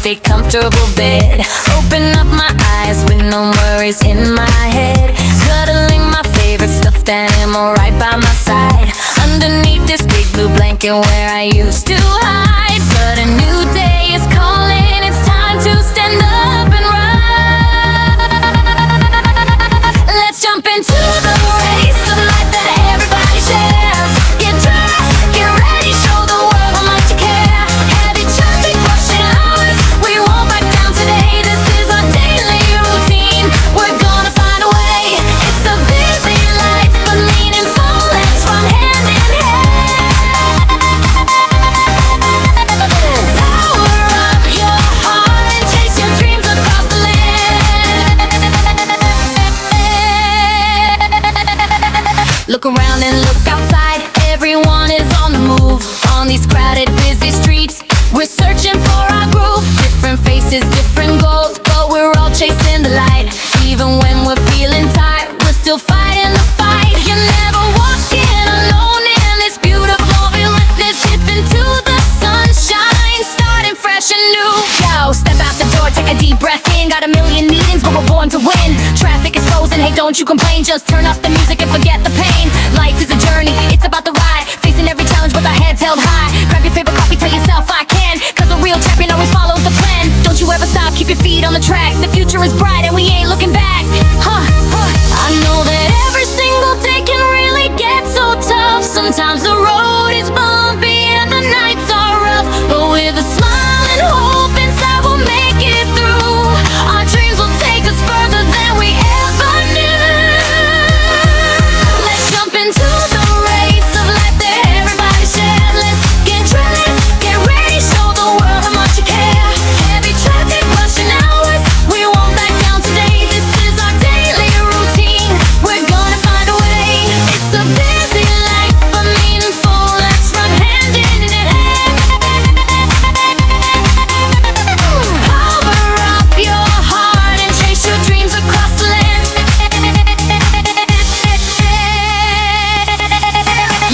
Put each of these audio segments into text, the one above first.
comfy, comfortable bed. Open up my eyes with no worries in my head. Cuddling my favorite stuffed animal right by my side. Underneath this big blue blanket where I used to hide. But a new day is calling, it's time to stand up and run. Let's jump into the race of life that everybody shares. Get dressed, get ready, show the world how much you care. Heavy traffic rushing hours, we won't back down today. This is our daily routine, we're gonna find a way. It's a busy life, but meaningful. Let's run hand in hand. Power up your heart and chase your dreams across the land. Look around and look outside, everyone is on the move. On these crowded, busy streets, we're searching for our groove. Different faces, different goals, but we're all chasing the light. Even when we're feeling tired, we're still fighting the fight. You're never walking alone in this beautiful relentless. Hip into the sunshine, starting fresh and new. Yo, step out the door, take a deep breath in. Got a million meetings, but we're born to win. Traffic is frozen, hey, don't you complain. Just turn up the music and forget the pain. Life is a journey, it's about the ride. Facing every challenge with our heads held high. Grab your favorite coffee, tell yourself I can. Cause a real champion always follows the plan. Don't you ever stop, keep your feet on the track. The future is bright and we ain't looking back. I know that every single day can really get so tough. Sometimes the road is bumpy and the nights are rough. But with a smile and hope inside we'll make it through. Our dreams will take us further than we ever knew. Let's jump into the race of life that everybody shares. Let's get dressed, get ready, show the world how much you care. Heavy traffic rushing hours, we won't back down today. This is our daily routine, we're gonna find a way. It's a busy life, but meaningful. Let's run hand in hand. Power up your heart and chase your dreams across the land.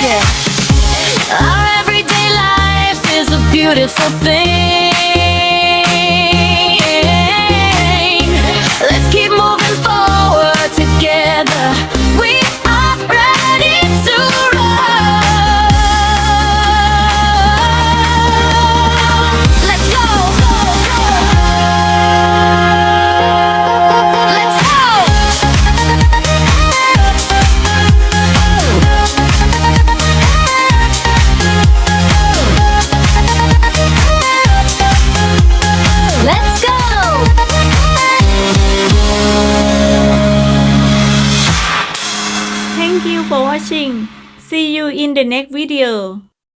Yeah. Our everyday life is a beautiful thing. Let's keep moving forward together. We are ready to run. Let's go. Let's go. Let's go. Thank you for watching. See you in the next video.